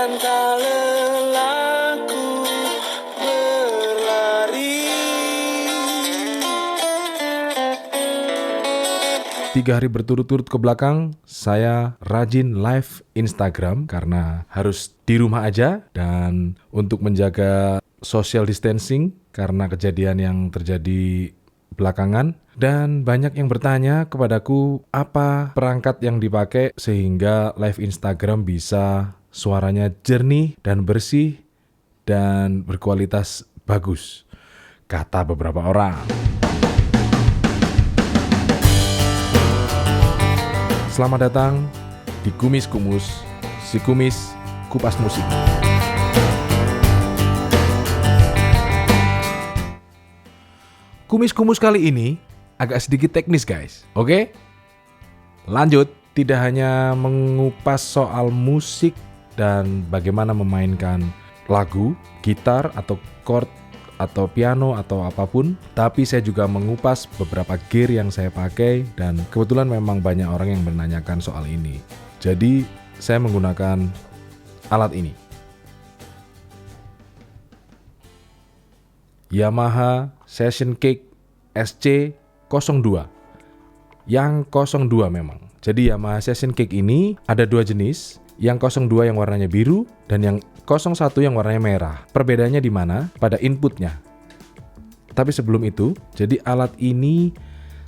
tak lelah ku berlari. 3 hari berturut-turut ke belakang, saya rajin live Instagram karena harus di rumah aja dan untuk menjaga social distancing karena kejadian yang terjadi belakangan. Dan banyak yang bertanya kepadaku apa perangkat yang dipakai sehingga live Instagram bisa suaranya jernih dan bersih dan berkualitas bagus, kata beberapa orang. Selamat datang di Kumis Kumus, si kumis kupas musik. Kumis Kumus kali ini agak sedikit teknis guys, oke? Lanjut, tidak hanya mengupas soal musik dan bagaimana memainkan lagu, gitar atau chord atau piano atau apapun, tapi saya juga mengupas beberapa gear yang saya pakai dan kebetulan memang banyak orang yang menanyakan soal ini. Jadi saya menggunakan alat ini. Yamaha Session Cake SC02. Yang 02 memang. Jadi Yamaha Session Cake ini ada 2 jenis. Yang 02 yang warnanya biru dan yang 01 yang warnanya merah. Perbedaannya di mana? Pada inputnya. Tapi sebelum itu, jadi alat ini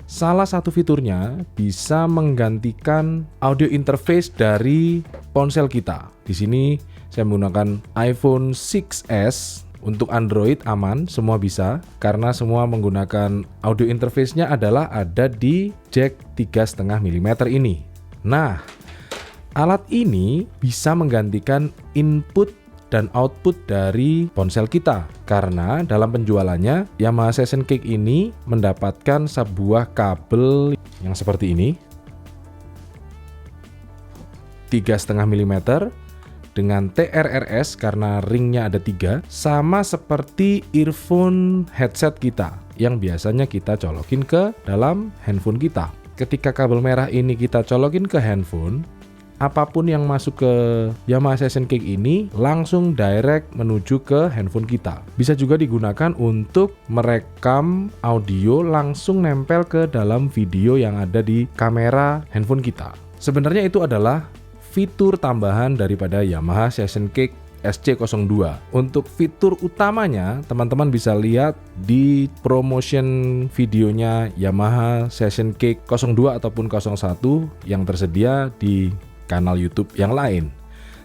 salah satu fiturnya bisa menggantikan audio interface dari ponsel kita. Di sini saya menggunakan iPhone 6s. Untuk Android aman, semua bisa karena semua menggunakan audio interface-nya adalah ada di jack 3,5 mm ini. Nah, alat ini bisa menggantikan input dan output dari ponsel kita karena dalam penjualannya Yamaha Session Cake ini mendapatkan sebuah kabel yang seperti ini 3,5 mm dengan TRRS karena ringnya ada 3, sama seperti earphone headset kita yang biasanya kita colokin ke dalam handphone kita. Ketika kabel merah ini kita colokin ke handphone, apapun yang masuk ke Yamaha Session Cake ini langsung direct menuju ke handphone kita. Bisa juga digunakan untuk merekam audio langsung nempel ke dalam video yang ada di kamera handphone kita. Sebenarnya itu adalah fitur tambahan daripada Yamaha Session Cake SC02. Untuk fitur utamanya, teman-teman bisa lihat di promotion videonya Yamaha Session Cake 02 ataupun 01 yang tersedia di kanal YouTube yang lain.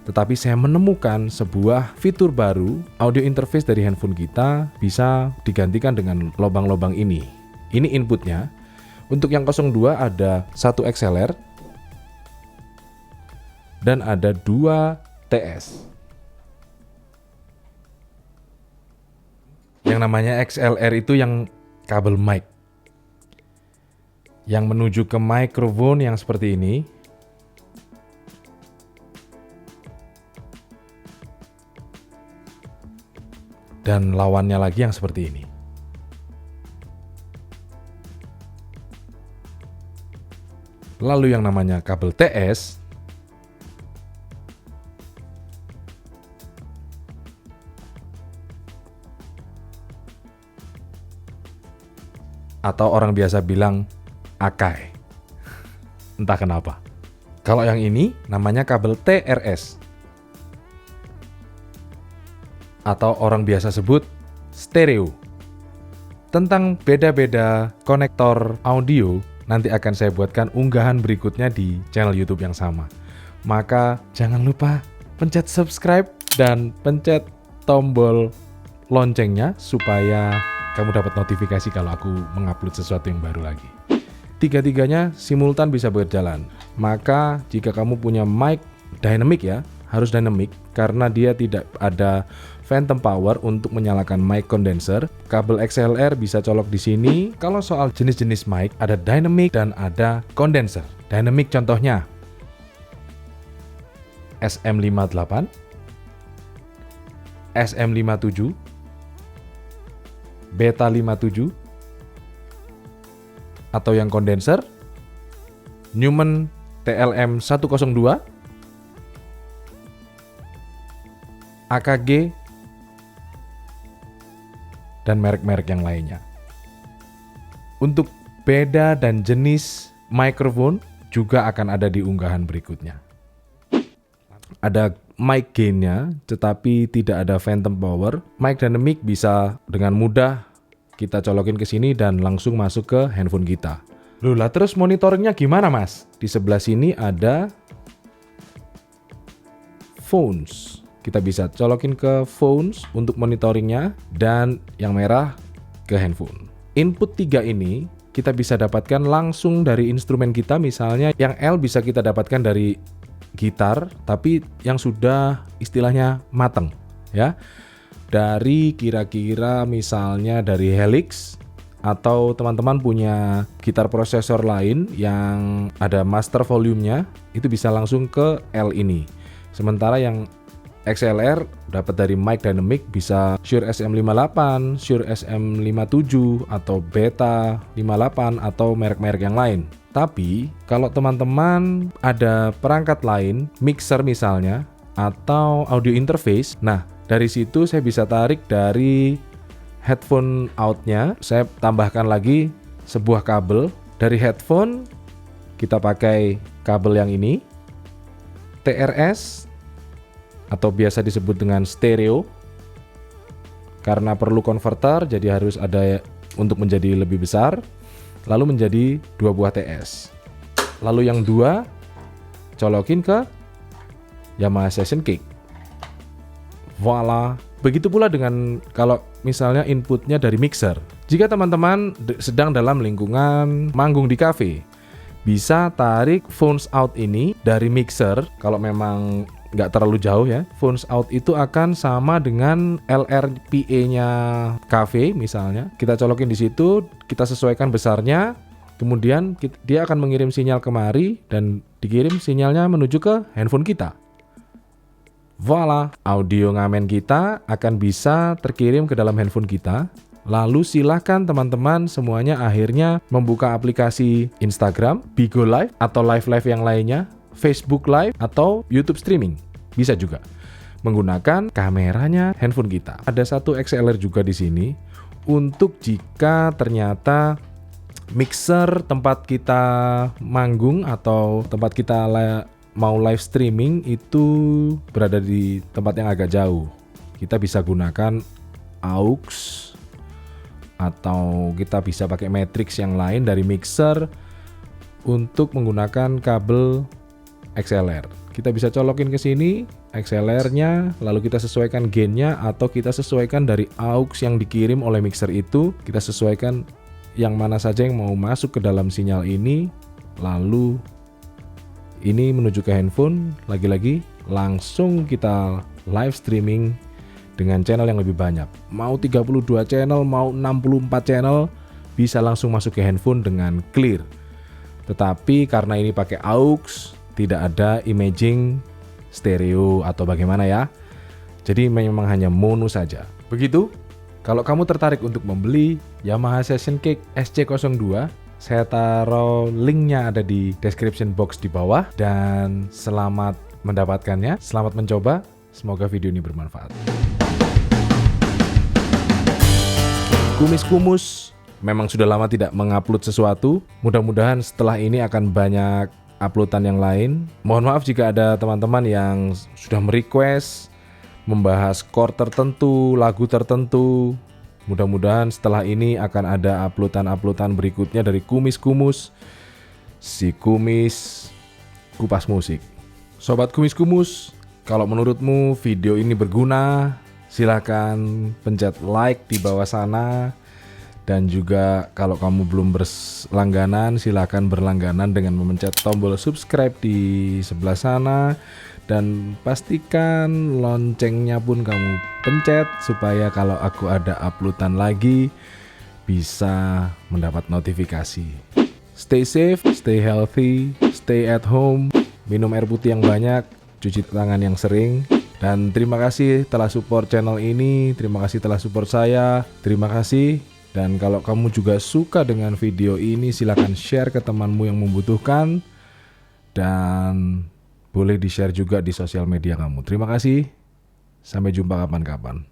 Tetapi saya menemukan sebuah fitur baru, audio interface dari handphone kita bisa digantikan dengan lubang-lubang ini. Ini inputnya. Untuk yang 02 ada 1 XLR dan ada 2 TS. Yang namanya XLR itu yang kabel mic. Yang menuju ke microphone yang seperti ini. Dan lawannya lagi yang seperti ini. Lalu yang namanya kabel TS atau orang biasa bilang Akai. Entah kenapa. Kalau yang ini namanya kabel TRS atau orang biasa sebut stereo. Tentang beda-beda konektor audio nanti akan saya buatkan unggahan berikutnya di channel YouTube yang sama. Maka jangan lupa pencet subscribe dan pencet tombol loncengnya supaya kamu dapat notifikasi kalau aku mengupload sesuatu yang baru lagi. Tiga-tiganya simultan bisa berjalan. Maka jika kamu punya mic dynamic ya, harus dynamic karena dia tidak ada phantom power untuk menyalakan mic condenser. Kabel XLR bisa colok di sini. Kalau soal jenis-jenis mic, ada dynamic dan ada condenser. Dynamic contohnya SM58, SM57, Beta 57, atau yang kondenser Neumann TLM 102, AKG, dan merek-merek yang lainnya. Untuk beda dan jenis mikrofon juga akan ada di unggahan berikutnya. Ada mic gain-nya, tetapi tidak ada phantom power. Mic dynamic bisa dengan mudah kita colokin ke sini dan langsung masuk ke handphone kita. Loh lah, terus monitoringnya gimana mas? Di sebelah sini ada phones. Kita bisa colokin ke phones untuk monitoringnya, dan yang merah ke handphone. Input 3 ini kita bisa dapatkan langsung dari instrumen kita. Misalnya yang L bisa kita dapatkan dari gitar, tapi yang sudah istilahnya mateng ya. Dari kira-kira misalnya dari Helix, atau teman-teman punya gitar prosesor lain yang ada master volume-nya, itu bisa langsung ke L ini. Sementara yang XLR dapat dari mic dynamic bisa Shure SM58, Shure SM57 atau Beta 58 atau merek-merek yang lain. Tapi kalau teman-teman ada perangkat lain, mixer misalnya atau audio interface, nah dari situ saya bisa tarik dari headphone out-nya, saya tambahkan lagi sebuah kabel. Dari headphone kita pakai kabel yang ini, TRS atau biasa disebut dengan stereo, karena perlu konverter jadi harus ada untuk menjadi lebih besar, lalu menjadi 2 buah TS. Lalu yang 2 colokin ke Yamaha Session Kick. Voila. Begitu pula dengan kalau misalnya inputnya dari mixer. Jika teman-teman sedang dalam lingkungan manggung di cafe, bisa tarik phones out ini dari mixer. Kalau memang nggak terlalu jauh ya, phones out itu akan sama dengan LRPA-nya cafe misalnya. Kita colokin di situ, kita sesuaikan besarnya, kemudian dia akan mengirim sinyal kemari dan dikirim sinyalnya menuju ke handphone kita. Voila, audio ngamen kita akan bisa terkirim ke dalam handphone kita. Lalu silakan teman-teman semuanya akhirnya membuka aplikasi Instagram, Bigo Live atau live-live yang lainnya, Facebook Live atau YouTube streaming. Bisa juga menggunakan kameranya handphone kita. Ada satu XLR juga di sini untuk jika ternyata mixer tempat kita manggung atau tempat kita mau live streaming itu berada di tempat yang agak jauh. Kita bisa gunakan aux atau kita bisa pakai matrix yang lain dari mixer untuk menggunakan kabel XLR. Kita bisa colokin ke sini XLR-nya, lalu kita sesuaikan gain-nya atau kita sesuaikan dari aux yang dikirim oleh mixer itu. Kita sesuaikan yang mana saja yang mau masuk ke dalam sinyal ini, lalu ini menuju ke handphone. Lagi-lagi langsung kita live streaming dengan channel yang lebih banyak. Mau 32 channel, mau 64 channel, bisa langsung masuk ke handphone dengan clear. Tetapi karena ini pakai aux, tidak ada imaging stereo atau bagaimana ya. Jadi memang hanya mono saja. Begitu. Kalau kamu tertarik untuk membeli Yamaha Session Kick SC02, saya taruh linknya ada di description box di bawah. Dan selamat mendapatkannya, selamat mencoba. Semoga video ini bermanfaat. Kumis-kumus, memang sudah lama tidak mengupload sesuatu. Mudah-mudahan setelah ini akan banyak uploadan yang lain. Mohon maaf jika ada teman-teman yang sudah merequest membahas chord tertentu, lagu tertentu. Mudah-mudahan setelah ini akan ada uploadan berikutnya dari Kumis-kumus, si kumis kupas musik. Sobat Kumis-kumus, kalau menurutmu video ini berguna, silakan pencet like di bawah sana. Dan juga kalau kamu belum berlangganan, silakan berlangganan dengan memencet tombol subscribe di sebelah sana. Dan pastikan loncengnya pun kamu pencet supaya kalau aku ada uploadan lagi bisa mendapat notifikasi. Stay safe, stay healthy, stay at home, minum air putih yang banyak, cuci tangan yang sering. Dan terima kasih telah support channel ini, terima kasih telah support saya, terima kasih. Dan kalau kamu juga suka dengan video ini, silakan share ke temanmu yang membutuhkan. Dan boleh di-share juga di sosial media kamu. Terima kasih. Sampai jumpa kapan-kapan.